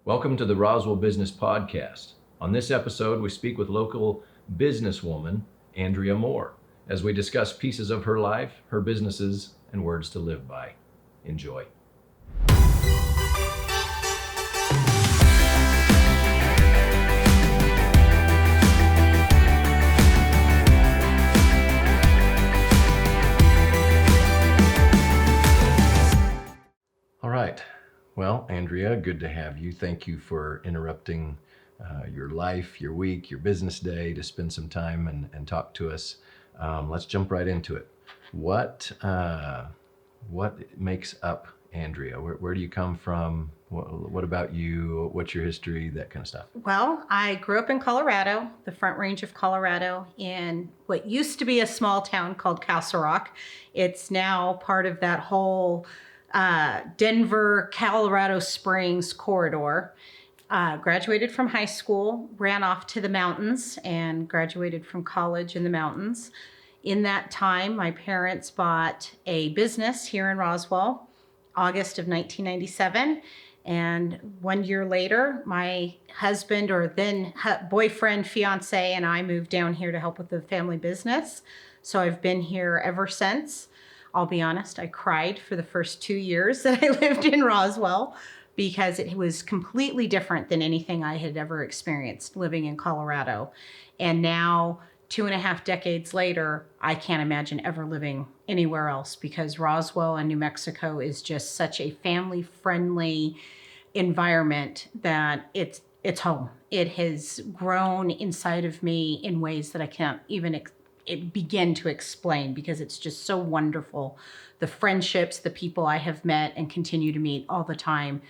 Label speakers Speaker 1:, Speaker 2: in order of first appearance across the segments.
Speaker 1: Welcome to the Roswell Business Podcast. On this episode, we speak with local businesswoman Andrea Moore as we discuss pieces of her life, her businesses, and words to live by. Enjoy. All right. Well, Andrea, good to have you. Thank you for interrupting your life, your week, your business day to spend some time and talk to us. Let's jump right into it. What makes up Andrea? Where do you come from? What about you? What's your history? That kind of stuff.
Speaker 2: Well, I grew up in Colorado, the Front Range of Colorado, in what used to be a small town called Castle Rock. It's now part of that whole Denver, Colorado Springs corridor. Graduated from high school, ran off to the mountains, and graduated from college in the mountains. In that time, my parents bought a business here in Roswell, August of 1997. And 1 year later, my husband, or then boyfriend, fiance, and I moved down here to help with the family business. So I've been here ever since. I'll be honest, I cried for the first 2 years that I lived in Roswell because it was completely different than anything I had ever experienced living in Colorado. And now, 2.5 decades later, I can't imagine ever living anywhere else because Roswell and New Mexico is just such a family-friendly environment that it's home. It has grown inside of me in ways that I can't even begin to explain because it's just so wonderful. The friendships, the people I have met and continue to meet all the time.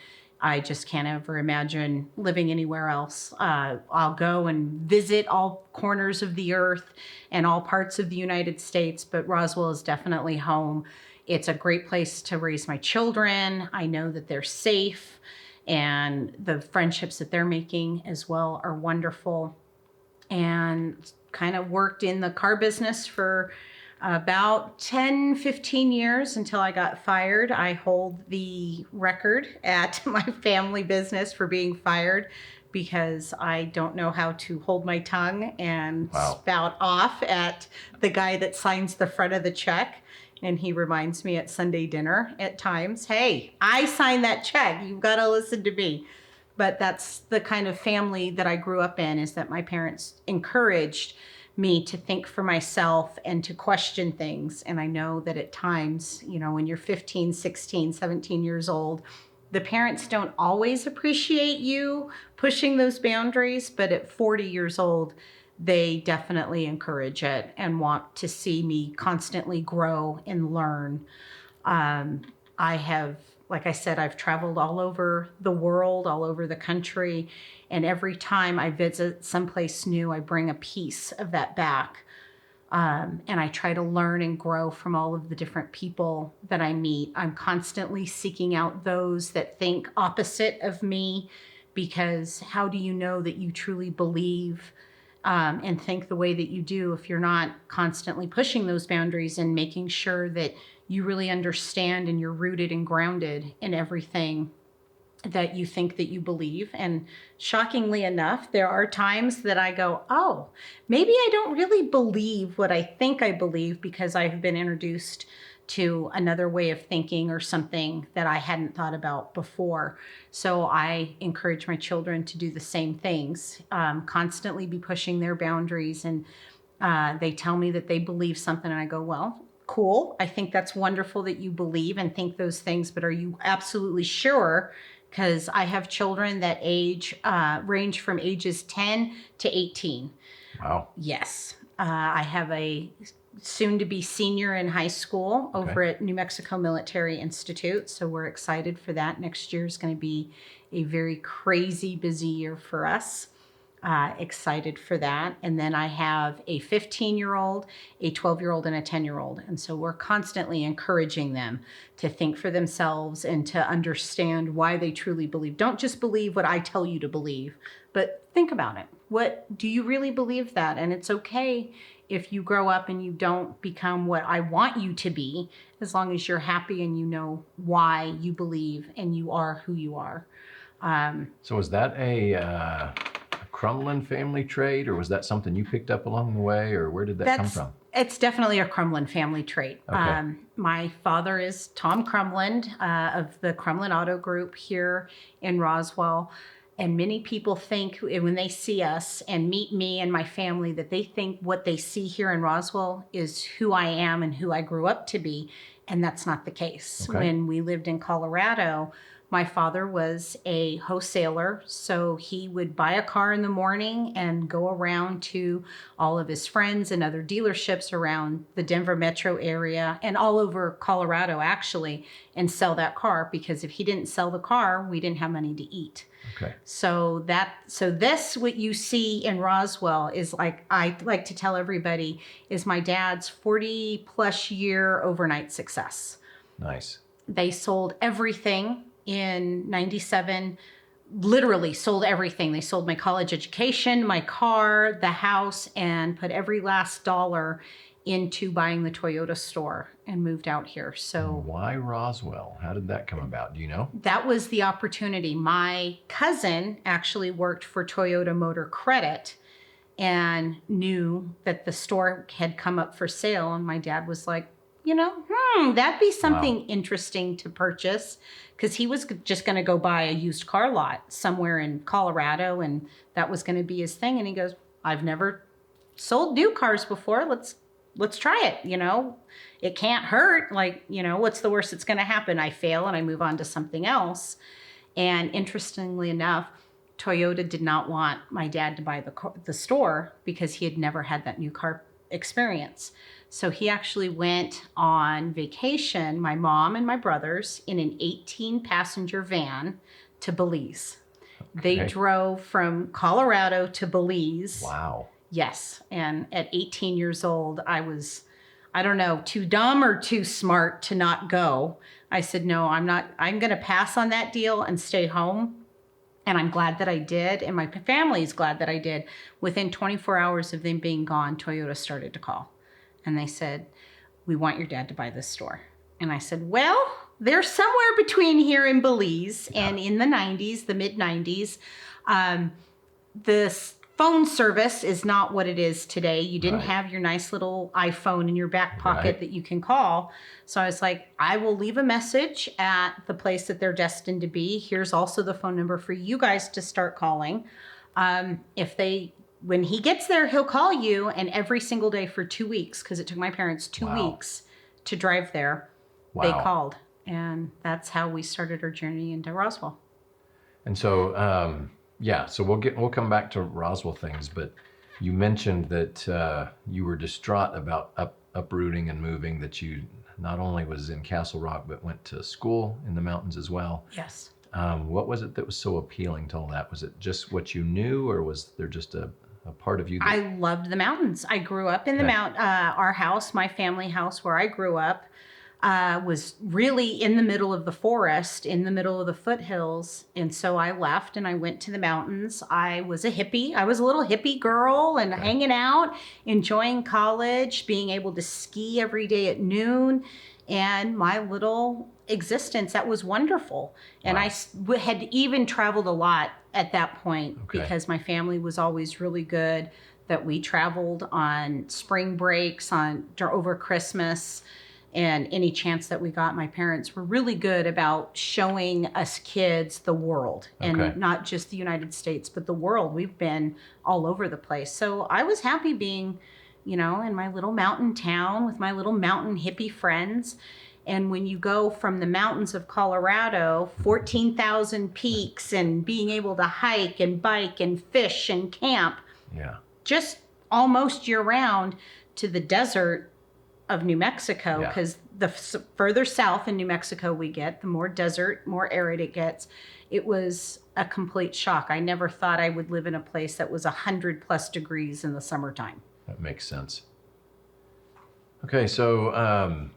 Speaker 2: I just can't ever imagine living anywhere else. I'll go and visit all corners of the earth and all parts of the United States, but Roswell is definitely home. It's a great place to raise my children. I know that they're safe, and the friendships that they're making as well are wonderful. And kind of worked in the car business for about 10, 15 years until I got fired. I hold the record at my family business for being fired because I don't know how to hold my tongue and spout off at the guy that signs the front of the check. And he reminds me at Sunday dinner at times, hey, I signed that check. You've got to listen to me. But that's the kind of family that I grew up in, is that my parents encouraged me to think for myself and to question things. And I know that at times, when you're 15, 16, 17 years old, the parents don't always appreciate you pushing those boundaries. But at 40 years old, they definitely encourage it and want to see me constantly grow and learn. I have, like I said, I've traveled all over the world, all over the country. And every time I visit someplace new, I bring a piece of that back. And I try to learn and grow from all of the different people that I meet. I'm constantly seeking out those that think opposite of me, because how do you know that you truly believe and think the way that you do if you're not constantly pushing those boundaries and making sure that you really understand and you're rooted and grounded in everything that you think that you believe. And shockingly enough, there are times that I go, oh, maybe I don't really believe what I think I believe because I have been introduced to another way of thinking or something that I hadn't thought about before. So I encourage my children to do the same things, constantly be pushing their boundaries. And they tell me that they believe something, and I go, well, cool. I think that's wonderful that you believe and think those things, but are you absolutely sure? Because I have children that range from ages 10 to 18.
Speaker 1: Wow.
Speaker 2: Yes. I have a soon-to-be senior in high school over at New Mexico Military Institute. So we're excited for that. Next year is going to be a very crazy busy year for us. Excited for that. And then I have a 15-year-old, a 12-year-old, and a 10-year-old. And so we're constantly encouraging them to think for themselves and to understand why they truly believe. Don't just believe what I tell you to believe, but think about it. What do you really believe that? And it's okay if you grow up and you don't become what I want you to be, as long as you're happy and you know why you believe and you are who you are.
Speaker 1: So was that a Crumlin family trait, or was that something you picked up along the way, or where did that come from?
Speaker 2: It's definitely a Crumlin family trait.
Speaker 1: Okay.
Speaker 2: My father is Tom Crumlin of the Crumlin Auto Group here in Roswell. And many people think when they see us and meet me and my family that they think what they see here in Roswell is who I am and who I grew up to be. And that's not the case.
Speaker 1: Okay.
Speaker 2: When we lived in Colorado, my father was a wholesaler, so he would buy a car in the morning and go around to all of his friends and other dealerships around the Denver metro area and all over Colorado, actually, and sell that car, because if he didn't sell the car, we didn't have money to eat.
Speaker 1: Okay.
Speaker 2: So this, what you see in Roswell is, like I like to tell everybody, is my dad's 40 plus year overnight success.
Speaker 1: Nice.
Speaker 2: They sold everything in 97, literally sold everything. They sold my college education, my car, the house, and put every last dollar into buying the Toyota store and moved out here. So
Speaker 1: why Roswell? How did that come about? Do you know?
Speaker 2: that was the opportunity. My cousin actually worked for Toyota Motor Credit and knew that the store had come up for sale. And my dad was like, that'd be something interesting to purchase, because he was just going to go buy a used car lot somewhere in Colorado, and that was going to be his thing. And he goes, I've never sold new cars before. Let's try it. It can't hurt. What's the worst that's going to happen? I fail and I move on to something else. And interestingly enough, Toyota did not want my dad to buy the store because he had never had that new car experience. So he actually went on vacation, my mom and my brothers, in an 18-passenger van to Belize. Okay. They drove from Colorado to Belize.
Speaker 1: Wow.
Speaker 2: Yes. And at 18 years old, I was, I don't know, too dumb or too smart to not go. I said, no, I'm going to pass on that deal and stay home. And I'm glad that I did. And my family's glad that I did. Within 24 hours of them being gone, Toyota started to call. And they said, we want your dad to buy this store. And I said, well, they're somewhere between here and Belize. And in the 90s, the mid 90s, the phone service is not what it is today. You didn't have your nice little iPhone in your back pocket that you can call. So I was like, I will leave a message at the place that they're destined to be. Here's also the phone number for you guys to start calling. When he gets there, he'll call you. And every single day for 2 weeks, because it took my parents 2 weeks to drive there, they called. And that's how we started our journey into Roswell.
Speaker 1: And so, so we'll come back to Roswell things, but you mentioned that you were distraught about uprooting and moving, that you not only was in Castle Rock, but went to school in the mountains as well.
Speaker 2: Yes.
Speaker 1: What was it that was so appealing to all that? Was it just what you knew, or was there just a part of you that...
Speaker 2: I loved the mountains. I grew up in the our house, my family house where I grew up, was really in the middle of the forest, in the middle of the foothills. And so I left and I went to the mountains. I was a hippie. I was a little hippie girl and hanging out, enjoying college, being able to ski every day at noon. And my little existence, that was wonderful. And I had even traveled a lot at that point because my family was always really good, that we traveled on spring breaks, over Christmas, and any chance that we got. My parents were really good about showing us kids the world, and not just the United States, but the world. We've been all over the place. So I was happy being, in my little mountain town with my little mountain hippie friends. And when you go from the mountains of Colorado, 14,000 peaks, and being able to hike and bike and fish and camp, just almost year round, to the desert of New Mexico, because the further south in New Mexico we get, the more desert, more arid it gets. It was a complete shock. I never thought I would live in a place that was 100+ degrees in the summertime.
Speaker 1: That makes sense. Okay, so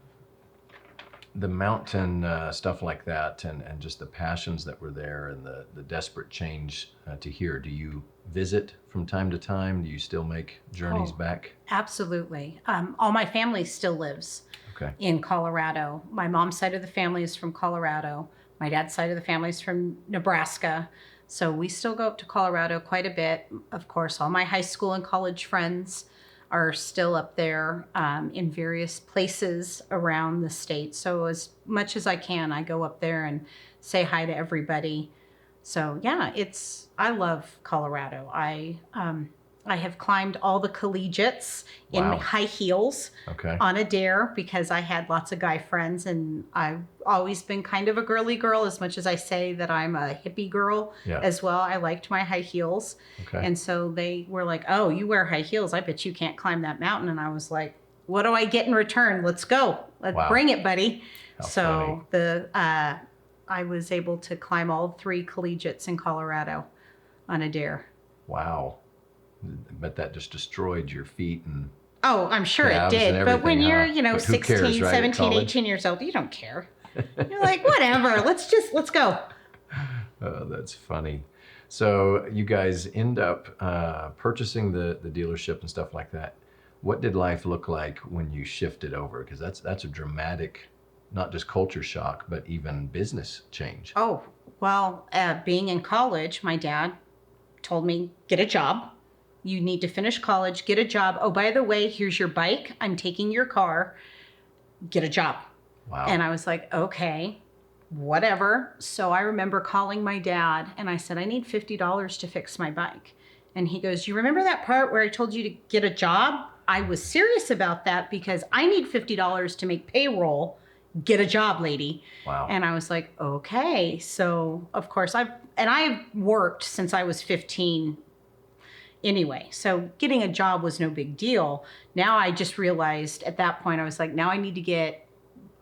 Speaker 1: the mountain stuff like that, and just the passions that were there, and the desperate change to here. Do you visit from time to time? Do you still make journeys back?
Speaker 2: Absolutely. All my family still lives in Colorado. My mom's side of the family is from Colorado. My dad's side of the family's from Nebraska. So we still go up to Colorado quite a bit. Of course, all my high school and college friends are still up there in various places around the state. So as much as I can, I go up there and say hi to everybody. So yeah, I love Colorado. I have climbed all the collegiates in
Speaker 1: Wow.
Speaker 2: high heels
Speaker 1: Okay.
Speaker 2: on a dare because I had lots of guy friends, and I've always been kind of a girly girl, as much as I say that I'm a hippie girl
Speaker 1: Yeah.
Speaker 2: as well. I liked my high heels.
Speaker 1: Okay.
Speaker 2: And so they were like, oh, you wear high heels. I bet you can't climb that mountain. And I was like, what do I get in return? Let's go. Let's
Speaker 1: Wow.
Speaker 2: bring it, buddy.
Speaker 1: How
Speaker 2: So I was able to climb all 3 collegiates in Colorado on a dare.
Speaker 1: Wow. But that just destroyed your feet and
Speaker 2: Oh, I'm sure it
Speaker 1: calves
Speaker 2: did.
Speaker 1: and
Speaker 2: But when
Speaker 1: everything,
Speaker 2: you're,
Speaker 1: huh? But who
Speaker 2: 16,
Speaker 1: cares, right, at
Speaker 2: 17,
Speaker 1: college?
Speaker 2: 18 years old, you don't care. You're like, whatever, let's go.
Speaker 1: Oh, that's funny. So you guys end up purchasing the dealership and stuff like that. What did life look like when you shifted over? Because that's a dramatic, not just culture shock, but even business change.
Speaker 2: Oh, well, being in college, my dad told me, get a job. You need to finish college, get a job. Oh, by the way, here's your bike. I'm taking your car. Get a job.
Speaker 1: Wow.
Speaker 2: And I was like, okay, whatever. So I remember calling my dad and I said, I need $50 to fix my bike. And he goes, you remember that part where I told you to get a job? I was serious about that because I need $50 to make payroll. Get a job, lady.
Speaker 1: Wow.
Speaker 2: And I was like, okay. So of course I've worked since I was 15 anyway. So getting a job was no big deal. Now I just realized at that point, I was like, now I need to get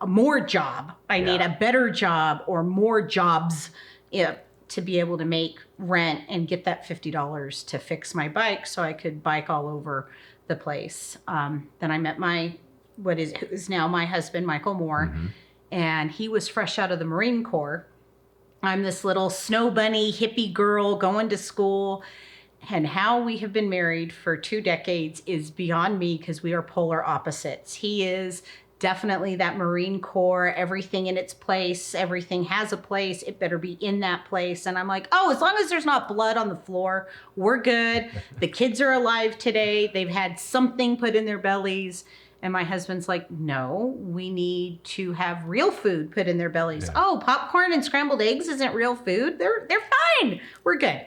Speaker 2: a more job. I need a better job or more jobs to be able to make rent and get that $50 to fix my bike so I could bike all over the place. Then I met who is now my husband, Michael Moore, and he was fresh out of the Marine Corps. I'm this little snow bunny hippie girl going to school. And how we have been married for 2 decades is beyond me because we are polar opposites. He is definitely that Marine Corps, everything in its place, everything has a place, it better be in that place. And I'm like, oh, as long as there's not blood on the floor, we're good. The kids are alive today. They've had something put in their bellies. And my husband's like, no, we need to have real food put in their bellies.
Speaker 1: Yeah.
Speaker 2: Oh, popcorn and scrambled eggs isn't real food. They're fine. We're good.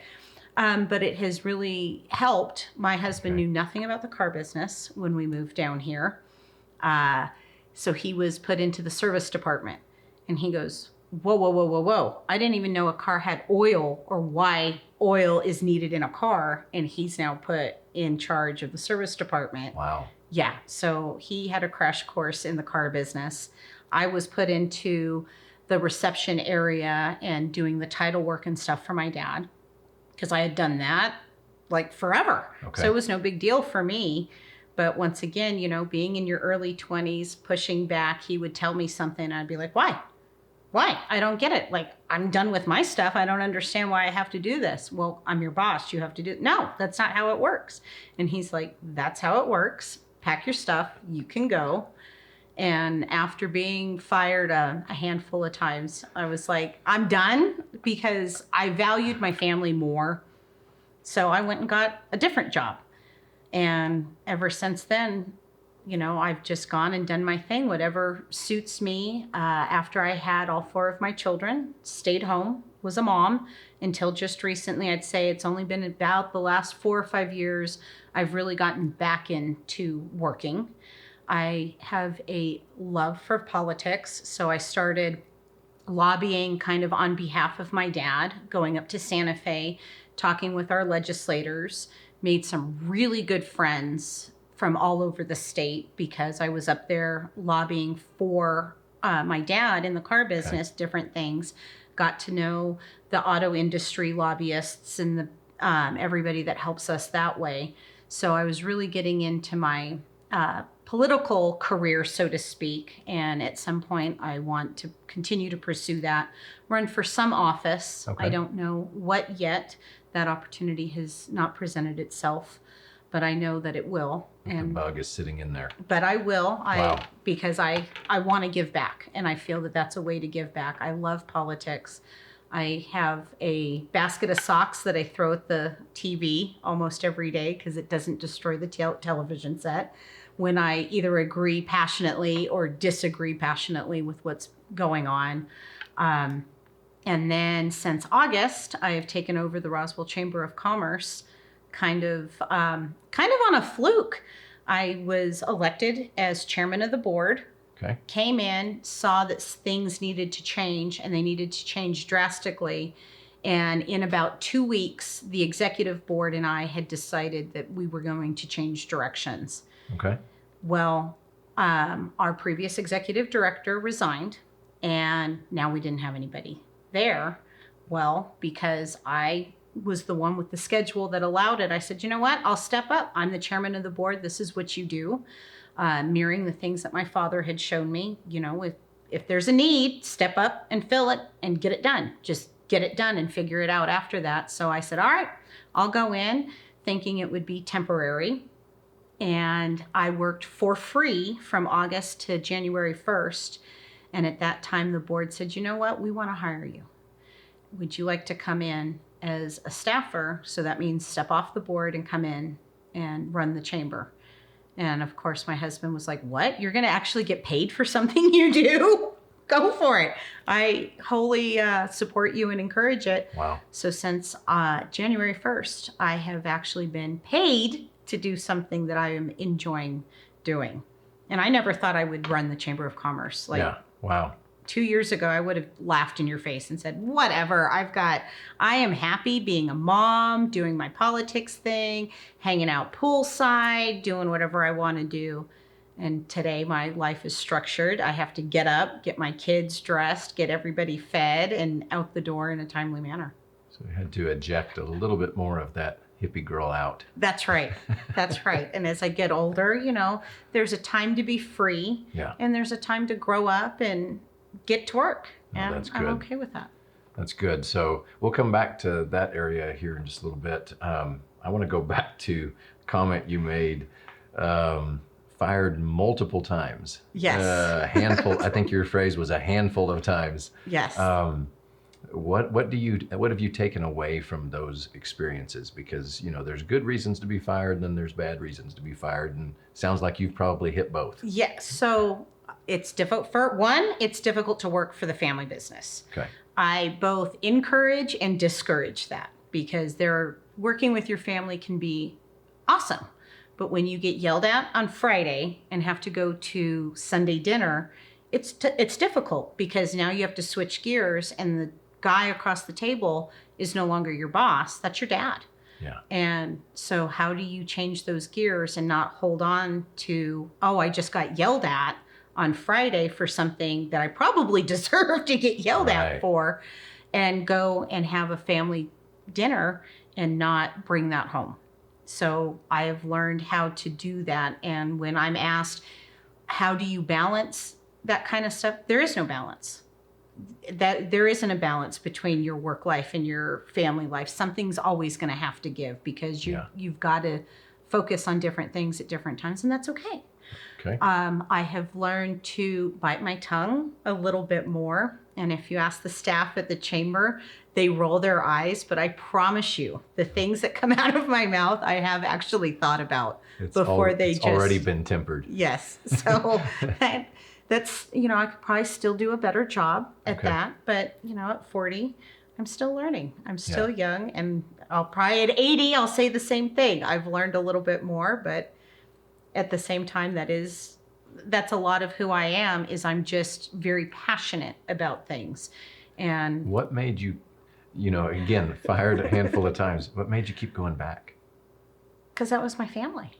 Speaker 2: But it has really helped. My husband knew nothing about the car business when we moved down here. So he was put into the service department. And he goes, whoa, whoa, whoa, whoa, whoa. I didn't even know a car had oil or why oil is needed in a car. And he's now put in charge of the service department.
Speaker 1: Wow.
Speaker 2: Yeah. So he had a crash course in the car business. I was put into the reception area and doing the title work and stuff for my dad because I had done that like forever.
Speaker 1: Okay.
Speaker 2: So it was no big deal for me. But once again, being in your early 20s, pushing back, he would tell me something and I'd be like, why? Why? I don't get it. Like, I'm done with my stuff. I don't understand why I have to do this. Well, I'm your boss. You have to do it. No, that's not how it works. And he's like, that's how it works. Pack your stuff. You can go. And after being fired a handful of times, I was like, I'm done because I valued my family more. So I went and got a different job. And ever since then, I've just gone and done my thing, whatever suits me. After I had all 4 of my children, stayed home, was a mom until just recently. I'd say it's only been about the last 4 or 5 years I've really gotten back into working. I have a love for politics, so I started lobbying kind of on behalf of my dad, going up to Santa Fe, talking with our legislators, made some really good friends from all over the state because I was up there lobbying for my dad in the car business, different things. Got to know the auto industry lobbyists and the everybody that helps us that way. So I was really getting into my political career, so to speak. And at some point, I want to continue to pursue that, run for some office.
Speaker 1: Okay.
Speaker 2: I don't know what yet. That opportunity has not presented itself. but I know that it will.
Speaker 1: The bug is sitting in there.
Speaker 2: But I will,
Speaker 1: Wow.
Speaker 2: because I want to give back, and I feel that that's a way to give back. I love politics. I have a basket of socks that I throw at the TV almost every day because it doesn't destroy the television set when I either agree passionately or disagree passionately with what's going on. And then since August, I have taken over the Roswell Chamber of Commerce, kind of on a fluke. I was elected as chairman of the board.
Speaker 1: Okay.
Speaker 2: Came in, saw that things needed to change, and they needed to change drastically. And in about 2 weeks, the executive board and I had decided that we were going to change directions.
Speaker 1: Okay.
Speaker 2: Well, our previous executive director resigned, and now we didn't have anybody there. Well, because I was the one with the schedule that allowed it, I said, you know what? I'll step up. I'm the chairman of the board. This is what you do. Mirroring the things that my father had shown me, if there's a need, step up and fill it and get it done. Just get it done and figure it out after that. So I said, all right, I'll go in thinking it would be temporary. And I worked for free from August to January 1st. And at that time, the board said, you know what? We want to hire you. Would you like to come in as a staffer? So that means step off the board and come in and run the chamber. And of course, my husband was like, what? You're going to actually get paid for something you do? Go for it. I wholly support you and encourage it.
Speaker 1: Wow.
Speaker 2: So since January 1st, I have actually been paid to do something that I am enjoying doing. And I never thought I would run the Chamber of Commerce.
Speaker 1: Yeah. Wow.
Speaker 2: 2 years ago, I would have laughed in your face and said, whatever, I am happy being a mom, doing my politics thing, hanging out poolside, doing whatever I want to do. And today my life is structured. I have to get up, get my kids dressed, get everybody fed and out the door in a timely manner.
Speaker 1: So we had to eject a little bit more of that hippie girl out.
Speaker 2: That's right. That's right. And as I get older, there's a time to be free.
Speaker 1: Yeah.
Speaker 2: And there's a time to grow up and get to work. And
Speaker 1: that's good.
Speaker 2: I'm okay with that.
Speaker 1: That's good. So we'll come back to that area here in just a little bit. I want to go back to a comment you made, fired multiple times.
Speaker 2: Yes.
Speaker 1: A handful. I think your phrase was a handful of times.
Speaker 2: Yes.
Speaker 1: What have you taken away from those experiences? Because, there's good reasons to be fired and then there's bad reasons to be fired. And sounds like you've probably hit both.
Speaker 2: Yes. So it's difficult. For one, it's difficult to work for the family business.
Speaker 1: Okay.
Speaker 2: I both encourage and discourage that because working with your family can be awesome. But when you get yelled at on Friday and have to go to Sunday dinner, it's difficult because now you have to switch gears and the guy across the table is no longer your boss. That's your dad.
Speaker 1: Yeah.
Speaker 2: And so how do you change those gears and not hold on to, I just got yelled at on Friday for something that I probably deserve to get yelled at for, and go and have a family dinner and not bring that home. So I have learned how to do that. And when I'm asked, how do you balance that kind of stuff? There is no balance. That there isn't a balance between your work life and your family life. Something's always going to have to give because you've got to focus on different things at different times, and that's okay.
Speaker 1: Okay.
Speaker 2: I have learned to bite my tongue a little bit more. And if you ask the staff at the chamber, they roll their eyes. But I promise you, the things that come out of my mouth, I have actually thought about
Speaker 1: It's
Speaker 2: before
Speaker 1: already been tempered.
Speaker 2: Yes. So that's, I could probably still do a better job at that. But, at 40, I'm still learning. I'm still young. And I'll probably at 80, I'll say the same thing. I've learned a little bit more, but at the same time, that's a lot of who I am, is I'm just very passionate about things. And
Speaker 1: what made you, again, fired a handful of times, what made you keep going back?
Speaker 2: Because that was my family.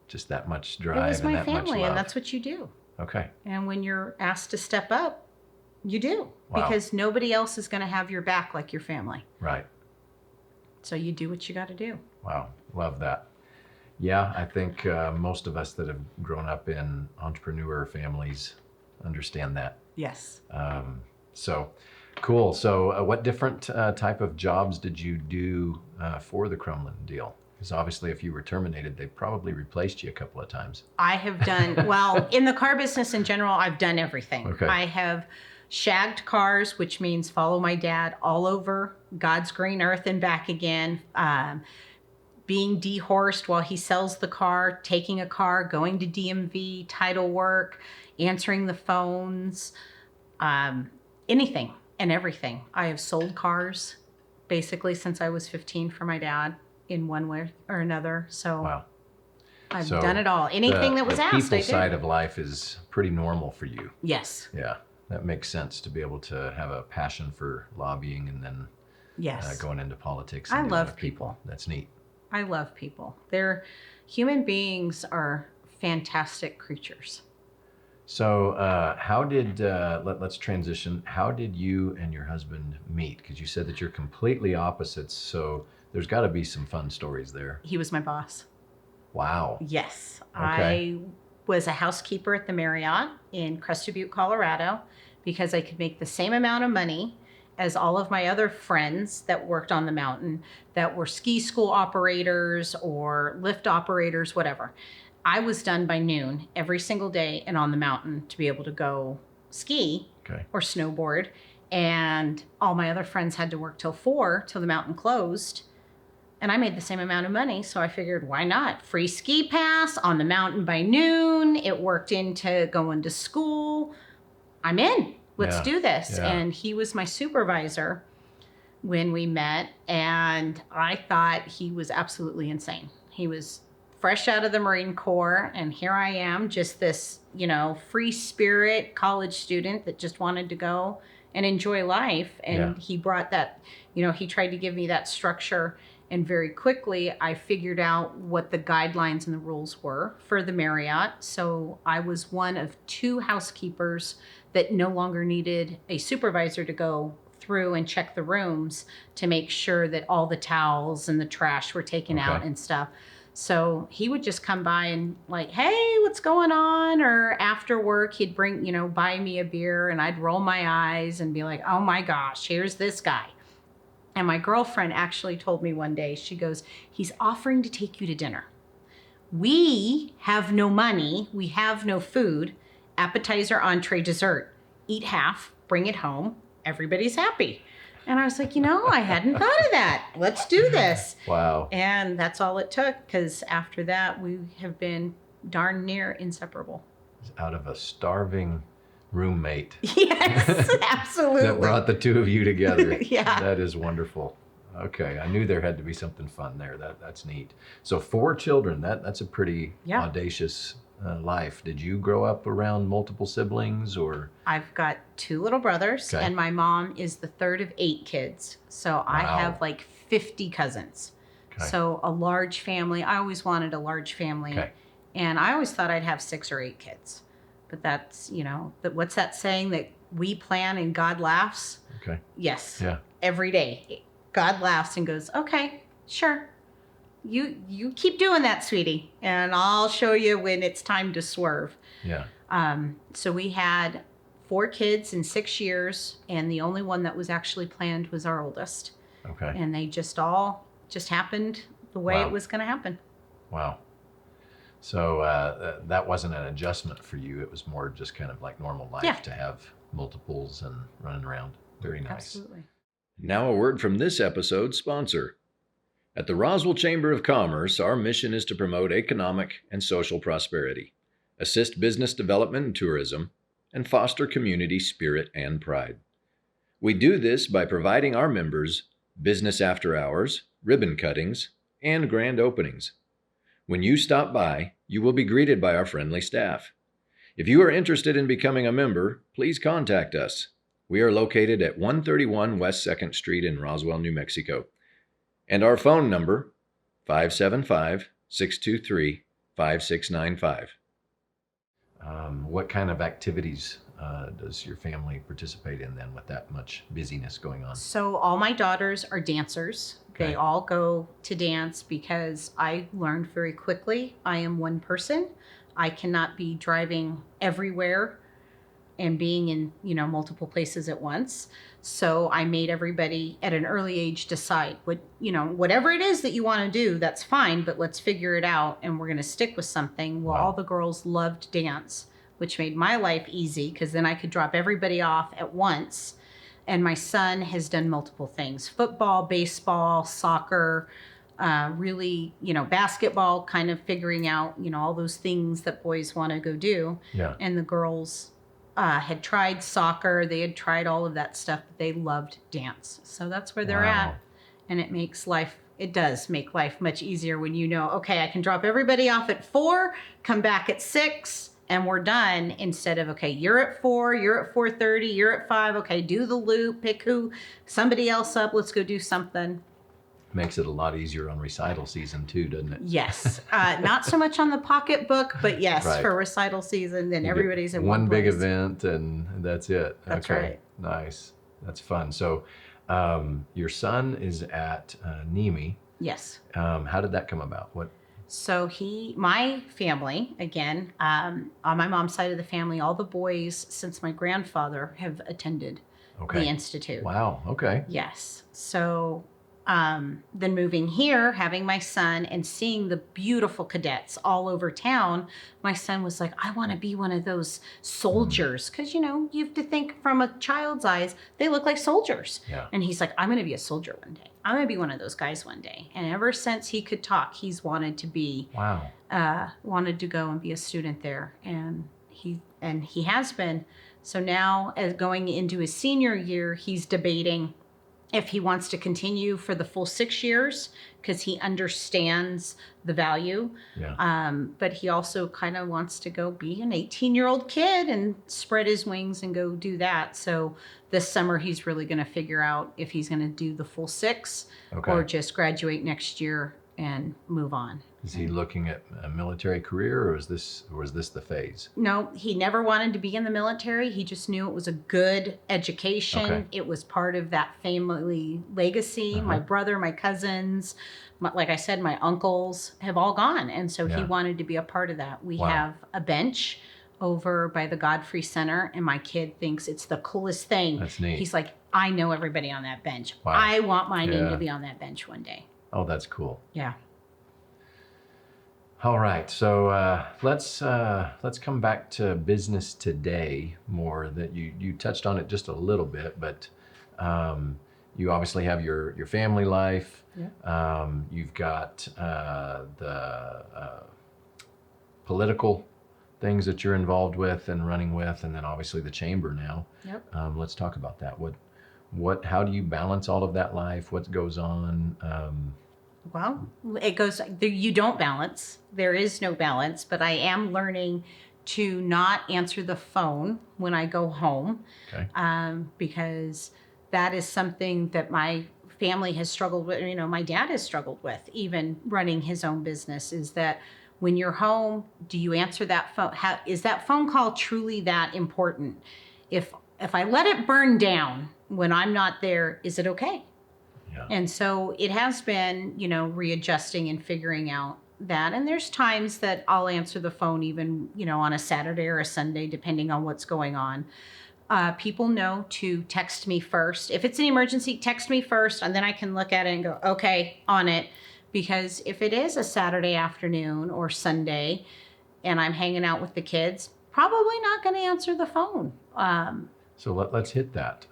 Speaker 1: Just that much drive
Speaker 2: It was
Speaker 1: and
Speaker 2: my
Speaker 1: that much
Speaker 2: family,
Speaker 1: love.
Speaker 2: and that's what you do.
Speaker 1: Okay.
Speaker 2: And when you're asked to step up, you do.
Speaker 1: Wow.
Speaker 2: Because nobody else is going to have your back like your family.
Speaker 1: Right.
Speaker 2: So you do what you got to do.
Speaker 1: Wow. Love that. Yeah, I think most of us that have grown up in entrepreneur families understand that.
Speaker 2: Yes.
Speaker 1: So cool. So what different type of jobs did you do for the Crumlin deal? Because obviously, if you were terminated, they probably replaced you a couple of times.
Speaker 2: I have done, well, in the car business in general, I've done everything.
Speaker 1: Okay.
Speaker 2: I have shagged cars, which means follow my dad all over God's green earth and back again. Being dehorsed while he sells the car, taking a car, going to DMV, title work, answering the phones, anything and everything. I have sold cars basically since I was 15 for my dad in one way or another. So
Speaker 1: Wow.
Speaker 2: I've
Speaker 1: So
Speaker 2: done it all. Anything that was asked, I
Speaker 1: The people
Speaker 2: did.
Speaker 1: side of life is pretty normal for you.
Speaker 2: Yes.
Speaker 1: Yeah, that makes sense to be able to have a passion for lobbying and then
Speaker 2: Yes.
Speaker 1: going into politics.
Speaker 2: I
Speaker 1: And dealing
Speaker 2: love
Speaker 1: with people. That's neat.
Speaker 2: I love people. They're human beings are fantastic creatures.
Speaker 1: So how did, let's transition. How did you and your husband meet? Because you said that you're completely opposites. So there's got to be some fun stories there.
Speaker 2: He was my boss.
Speaker 1: Wow.
Speaker 2: Yes.
Speaker 1: Okay.
Speaker 2: I was a housekeeper at the Marriott in Crested Butte, Colorado, because I could make the same amount of money as all of my other friends that worked on the mountain that were ski school operators or lift operators, whatever. I was done by noon every single day and on the mountain to be able to go ski
Speaker 1: Okay.
Speaker 2: or snowboard. And all my other friends had to work till 4 till the mountain closed. And I made the same amount of money. So I figured, why not? Free ski pass on the mountain by noon. It worked into going to school. I'm in. Let's
Speaker 1: Yeah.
Speaker 2: do this.
Speaker 1: Yeah.
Speaker 2: And he was my supervisor when we met. And I thought he was absolutely insane. He was fresh out of the Marine Corps. And here I am, just this, free spirit college student that just wanted to go and enjoy life. And he brought that, he tried to give me that structure. And very quickly, I figured out what the guidelines and the rules were for the Marriott. So I was one of 2 housekeepers that no longer needed a supervisor to go through and check the rooms to make sure that all the towels and the trash were taken out and stuff. So he would just come by and like, hey, what's going on? Or after work, he'd bring, buy me a beer and I'd roll my eyes and be like, oh my gosh, here's this guy. And my girlfriend actually told me one day, she goes, he's offering to take you to dinner. We have no money. We have no food. Appetizer, entree, dessert. Eat half, bring it home. Everybody's happy. And I was like, I hadn't thought of that. Let's do this.
Speaker 1: Wow.
Speaker 2: And that's all it took, because after that, we have been darn near inseparable.
Speaker 1: Out of a starving roommate.
Speaker 2: Yes, absolutely.
Speaker 1: That brought the 2 of you together.
Speaker 2: Yeah.
Speaker 1: That is wonderful. Okay, I knew there had to be something fun there. That's neat. So 4 children, that's a pretty audacious life. Did you grow up around multiple siblings or?
Speaker 2: I've got 2 little brothers, and my mom is the 3rd of 8 kids. So I have like 50 cousins. Okay. So a large family. I always wanted a large family. Okay. And I always thought I'd have 6 or 8 kids. But that's, what's that saying that we plan and God laughs?
Speaker 1: Okay.
Speaker 2: Yes.
Speaker 1: Yeah.
Speaker 2: Every day. God laughs and goes, okay, sure. You keep doing that, sweetie, and I'll show you when it's time to swerve. Yeah. So we had 4 kids in 6 years, and the only one that was actually planned was our oldest. Okay. And they just all happened the way it was going to happen.
Speaker 1: Wow. So that wasn't an adjustment for you. It was more just kind of like normal life to have multiples and running around. Very nice.
Speaker 2: Absolutely.
Speaker 1: Now a word from this episode's sponsor. At the Roswell Chamber of Commerce, our mission is to promote economic and social prosperity, assist business development and tourism, and foster community spirit and pride. We do this by providing our members business after hours, ribbon cuttings, and grand openings. When you stop by, you will be greeted by our friendly staff. If you are interested in becoming a member, please contact us. We are located at 131 West 2nd Street in Roswell, New Mexico. And our phone number, 575-623-5695. What kind of activities does your family participate in then with that much busyness going on?
Speaker 2: So all my daughters are dancers. Okay. They all go to dance because I learned very quickly I am one person. I cannot be driving everywhere and being in, multiple places at once. So I made everybody at an early age decide whatever it is that you want to do, that's fine, but let's figure it out and we're going to stick with something. Well,
Speaker 1: Wow.
Speaker 2: all the girls loved dance, which made my life easy because then I could drop everybody off at once. And my son has done multiple things: football, baseball, soccer, really, basketball, kind of figuring out, all those things that boys want to go do.
Speaker 1: Yeah.
Speaker 2: And the girls had tried soccer. They had tried all of that stuff, but they loved dance. So that's where they're
Speaker 1: Wow.
Speaker 2: at. And it does make life much easier when okay, I can drop everybody off at 4, come back at 6, and we're done, instead of, okay, you're at 4, you're at 4:30, you're at 5, okay, do the loop, pick somebody else up, let's go do something.
Speaker 1: Makes it a lot easier on recital season too, doesn't it?
Speaker 2: Yes. Not so much on the pocketbook, but yes,
Speaker 1: Right.
Speaker 2: for recital season, then everybody's in
Speaker 1: one big
Speaker 2: place.
Speaker 1: event and that's it.
Speaker 2: That's
Speaker 1: okay.
Speaker 2: right.
Speaker 1: Nice. That's fun. So your son is at NEMI.
Speaker 2: Yes.
Speaker 1: How did that come about?
Speaker 2: So my family, again, on my mom's side of the family, all the boys since my grandfather have attended the Institute.
Speaker 1: Wow. Okay.
Speaker 2: Yes. So then moving here, having my son and seeing the beautiful cadets all over town, my son was like, I want to be one of those soldiers. Because, you have to think from a child's eyes, they look like soldiers.
Speaker 1: Yeah.
Speaker 2: And he's like, I'm going to be a soldier one day. I'm going to be one of those guys one day. And ever since he could talk, he's wanted to be, wanted to go and be a student there. And he has been. So now, as going into his senior year, he's debating if he wants to continue for the full 6 years, because he understands the value.
Speaker 1: Yeah.
Speaker 2: But he also kind of wants to go be an 18-year-old kid and spread his wings and go do that. So this summer, he's really going to figure out if he's going to do the full 6 or just graduate next year and move on.
Speaker 1: Is he looking at a military career, or was this the phase?
Speaker 2: No, he never wanted to be in the military. He just knew it was a good education.
Speaker 1: Okay.
Speaker 2: It was part of that family legacy. My brother, my cousins, like I said, my uncles have all gone. And so he wanted to be a part of that. We have a bench over by the Godfrey Center, and my kid thinks it's the coolest thing.
Speaker 1: That's neat.
Speaker 2: He's like, I know everybody on that bench.
Speaker 1: Wow.
Speaker 2: I want my name to be on that bench one day.
Speaker 1: Oh, that's cool.
Speaker 2: Yeah.
Speaker 1: All right, so let's come back to business today more. That you touched on it just a little bit, but you obviously have your family life.
Speaker 2: Yeah.
Speaker 1: You've got the political things that you're involved with and running with, and then obviously the chamber now.
Speaker 2: Yep.
Speaker 1: Let's talk about that. How do you balance all of that life? What goes on?
Speaker 2: Well, it goes, you don't balance. There is no balance, but I am learning to not answer the phone when I go home.
Speaker 1: Okay.
Speaker 2: Because that is something that my family has struggled with. My dad has struggled with, even running his own business, is that when you're home, do you answer that phone? Is that phone call truly that important? If I let it burn down when I'm not there, is it okay?
Speaker 1: Yeah.
Speaker 2: And so it has been, readjusting and figuring out that. And there's times that I'll answer the phone even, on a Saturday or a Sunday, depending on what's going on. People know to text me first. If it's an emergency, text me first, and then I can look at it and go, okay, on it. Because if it is a Saturday afternoon or Sunday and I'm hanging out with the kids, probably not going to answer the phone.
Speaker 1: So let's hit that.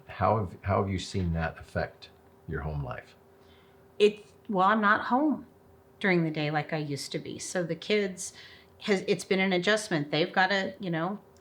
Speaker 1: How have you seen that affect your home life?
Speaker 2: I'm not home during the day like I used to be. So the kids, it's been an adjustment. They've got to,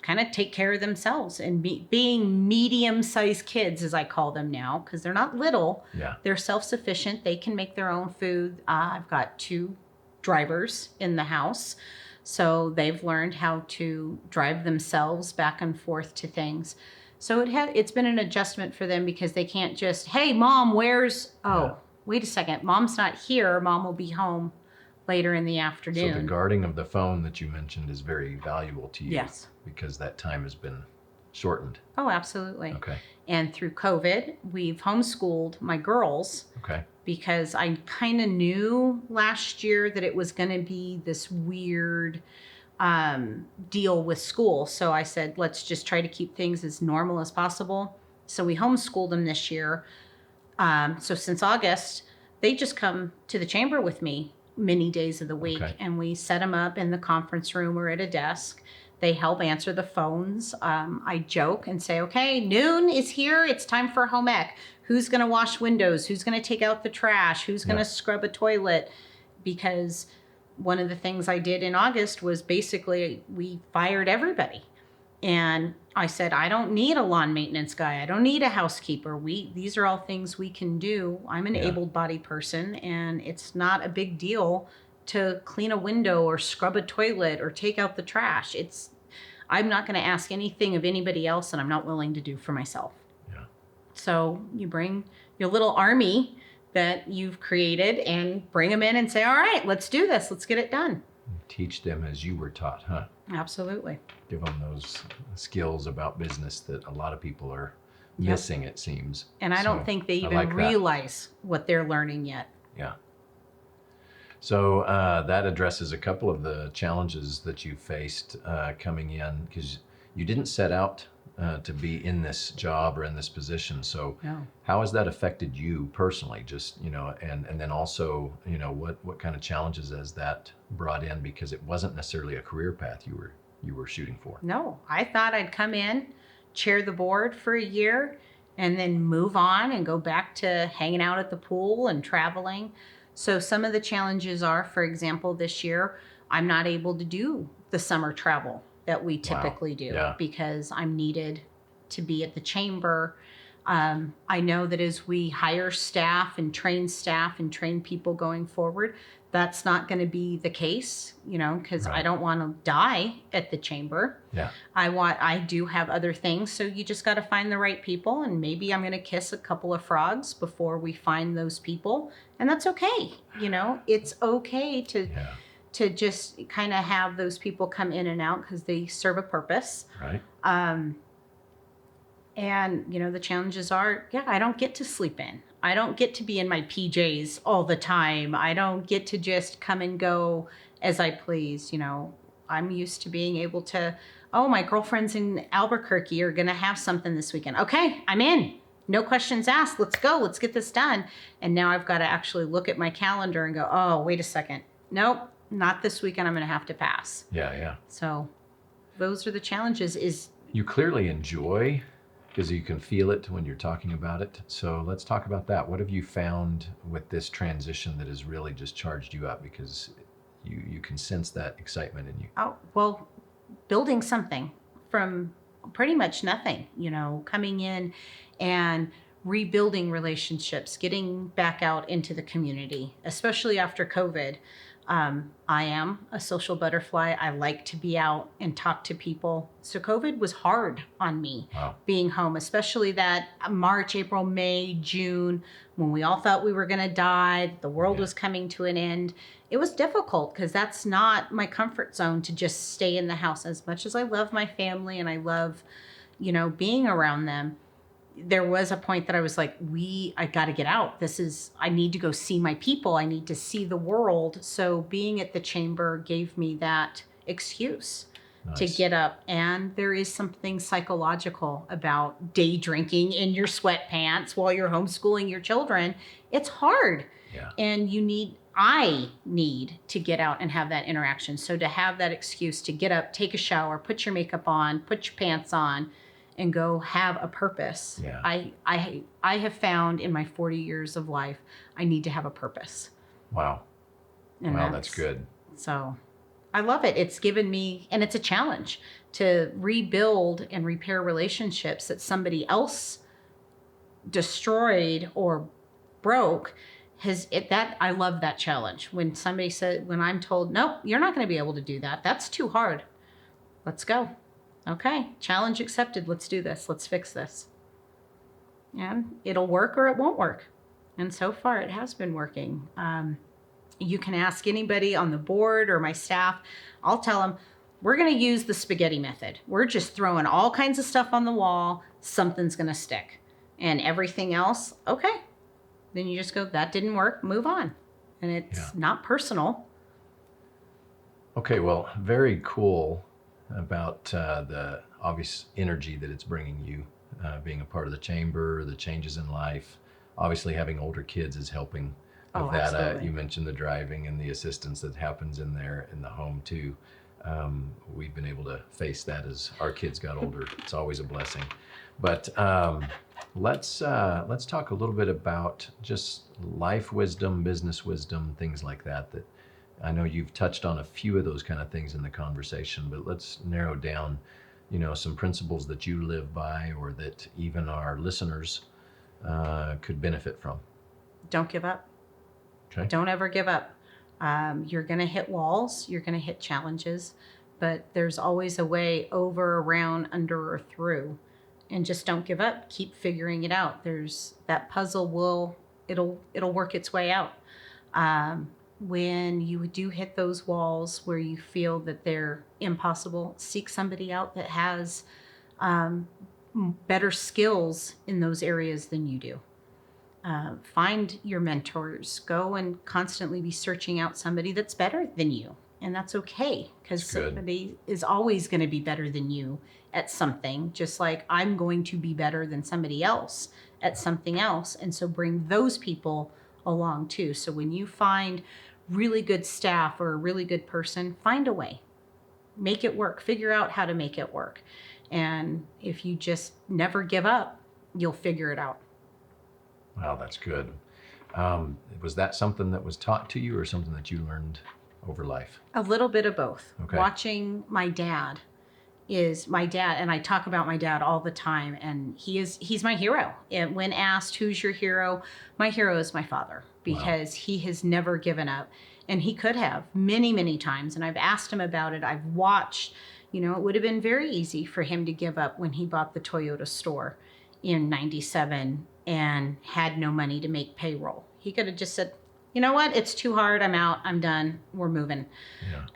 Speaker 2: kind of take care of themselves, and being medium-sized kids, as I call them now, because they're not little.
Speaker 1: Yeah.
Speaker 2: They're self-sufficient. They can make their own food. I've got 2 drivers in the house. So they've learned how to drive themselves back and forth to things. So it's been an adjustment for them, because they can't just, hey, Mom, wait a second, Mom's not here. Mom will be home later in the afternoon.
Speaker 1: So the guarding of the phone that you mentioned is very valuable to you.
Speaker 2: Yes.
Speaker 1: Because that time has been shortened.
Speaker 2: Oh, absolutely.
Speaker 1: Okay.
Speaker 2: And through COVID, we've homeschooled my girls.
Speaker 1: Okay.
Speaker 2: Because I kind of knew last year that it was going to be this weird deal with school. So I said, let's just try to keep things as normal as possible. So we homeschooled them this year. So since August, they just come to the chamber with me many days of the week,
Speaker 1: Okay.
Speaker 2: and we set them up in the conference room or at a desk. They help answer the phones. I joke and say, okay, noon is here. It's time for home ec. Who's going to wash windows? Who's going to take out the trash? Who's going to scrub a toilet? Because one of the things I did in August was basically we fired everybody. And I said, I don't need a lawn maintenance guy. I don't need a housekeeper. These are all things we can do. I'm an able-bodied person, and it's not a big deal to clean a window or scrub a toilet or take out the trash. I'm not going to ask anything of anybody else that I'm not willing to do for myself.
Speaker 1: Yeah.
Speaker 2: So you bring your little army that you've created and bring them in and say, all right, let's do this. Let's get it done.
Speaker 1: Teach them as you were taught, huh?
Speaker 2: Absolutely.
Speaker 1: Give them those skills about business that a lot of people are missing, it seems.
Speaker 2: And I don't think they even realize what they're learning yet.
Speaker 1: Yeah. So that addresses a couple of the challenges that you faced coming in, because you didn't set out to be in this job or in this position. So how has that affected you personally? Just, and then also, what kind of challenges has that brought in? Because it wasn't necessarily a career path you were shooting for.
Speaker 2: No, I thought I'd come in, chair the board for a year, and then move on and go back to hanging out at the pool and traveling. So some of the challenges are, for example, this year, I'm not able to do the summer travel that we typically do because I'm needed to be at the chamber. I know that as we hire staff and train people going forward, that's not going to be the case, because I don't want to die at the chamber.
Speaker 1: Yeah.
Speaker 2: I do have other things. So you just got to find the right people, and maybe I'm going to kiss a couple of frogs before we find those people. And that's okay. It's okay to just kind of have those people come in and out because they serve a purpose.
Speaker 1: Right.
Speaker 2: And, the challenges are, I don't get to sleep in. I don't get to be in my PJs all the time. I don't get to just come and go as I please. I'm used to being able to, my girlfriends in Albuquerque are going to have something this weekend. Okay, I'm in. No questions asked. Let's go. Let's get this done. And now I've got to actually look at my calendar and go, oh, wait a second. Nope, not this weekend. I'm going to have to pass.
Speaker 1: Yeah.
Speaker 2: So those are the challenges.
Speaker 1: You clearly enjoy, because you can feel it when you're talking about it. So let's talk about that. What have you found with this transition that has really just charged you up? Because you can sense that excitement in you.
Speaker 2: Oh, well, building something from pretty much nothing, coming in and rebuilding relationships, getting back out into the community, especially after COVID. I am a social butterfly. I like to be out and talk to people. So COVID was hard on me being home, especially that March, April, May, June, when we all thought we were going to die, the world was coming to an end. It was difficult because that's not my comfort zone to just stay in the house. As much as I love my family and I love, being around them, there was a point that I was like, I got to get out. I need to go see my people. I need to see the world. So being at the chamber gave me that excuse to get up. And there is something psychological about day drinking in your sweatpants while you're homeschooling your children. It's hard.
Speaker 1: Yeah.
Speaker 2: And I need to get out and have that interaction. So to have that excuse to get up, take a shower, put your makeup on, put your pants on, and go have a purpose.
Speaker 1: Yeah.
Speaker 2: I have found in my 40 years of life, I need to have a purpose.
Speaker 1: Wow.
Speaker 2: And
Speaker 1: that's good.
Speaker 2: So I love it. It's given me, and it's a challenge to rebuild and repair relationships that somebody else destroyed or broke. I love that challenge. When I'm told, nope, you're not going to be able to do that. That's too hard. Let's go. Okay, challenge accepted. Let's do this. Let's fix this. And it'll work or it won't work. And so far it has been working. You can ask anybody on the board or my staff. I'll tell them, we're going to use the spaghetti method. We're just throwing all kinds of stuff on the wall. Something's going to stick. And everything else, okay. Then you just go, that didn't work, move on. And it's not personal.
Speaker 1: Okay, well, very cool about the obvious energy that it's bringing you, being a part of the chamber, the changes in life. Obviously, having older kids is helping with
Speaker 2: Oh,
Speaker 1: that.
Speaker 2: absolutely.
Speaker 1: You mentioned the driving and the assistance that happens in there in the home too. We've been able to face that as our kids got older. It's always a blessing. But let's talk a little bit about just life wisdom, business wisdom, things like that. That I know you've touched on a few of those kind of things in the conversation, but let's narrow down, some principles that you live by or that even our listeners could benefit from.
Speaker 2: Don't give up.
Speaker 1: Okay.
Speaker 2: Don't ever give up. You're going to hit walls, you're going to hit challenges, but there's always a way over, around, under, or through. And just don't give up. Keep figuring it out. There's that puzzle it'll work its way out. When you do hit those walls where you feel that they're impossible, seek somebody out that has better skills in those areas than you do. Find your mentors. Go and constantly be searching out somebody that's better than you. And that's okay, because somebody is always going to be better than you at something, just like I'm going to be better than somebody else at something else. And so bring those people along too. So when you find really good staff or a really good person, find a way. Make it work. Figure out how to make it work. And if you just never give up, you'll figure it out.
Speaker 1: Wow, that's good. Was that something that was taught to you or something that you learned over life?
Speaker 2: A little bit of both.
Speaker 1: Okay.
Speaker 2: Watching my dad and I talk about my dad all the time, and he's my hero. And when asked who's your hero, my hero is my father, because he has never given up, and he could have many, many times. And I've asked him about it. I've watched, it would have been very easy for him to give up when he bought the Toyota store in 97 and had no money to make payroll. He could have just said, you know what, it's too hard, I'm out, I'm done, we're moving,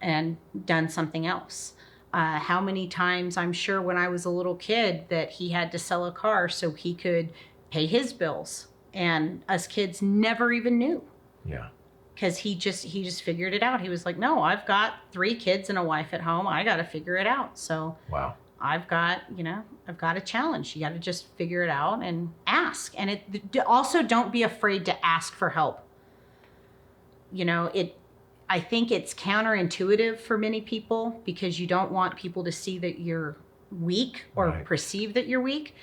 Speaker 2: and done something else. How many times, I'm sure when I was a little kid, that he had to sell a car so he could pay his bills, and us kids never even knew.
Speaker 1: Yeah.
Speaker 2: Because he just figured it out. He was like, no, I've got 3 kids and a wife at home, I got to figure it out. So
Speaker 1: wow.
Speaker 2: I've got a challenge. You got to just figure it out and ask. And also, don't be afraid to ask for help. I think it's counterintuitive for many people, because you don't want people to see that you're weak or perceive that you're weak.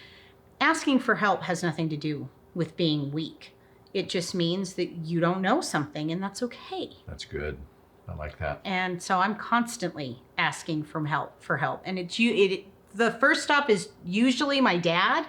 Speaker 2: Asking for help has nothing to do with being weak. It just means that you don't know something, and that's okay.
Speaker 1: That's good. I like that.
Speaker 2: And so I'm constantly asking for help. And the first stop is usually my dad,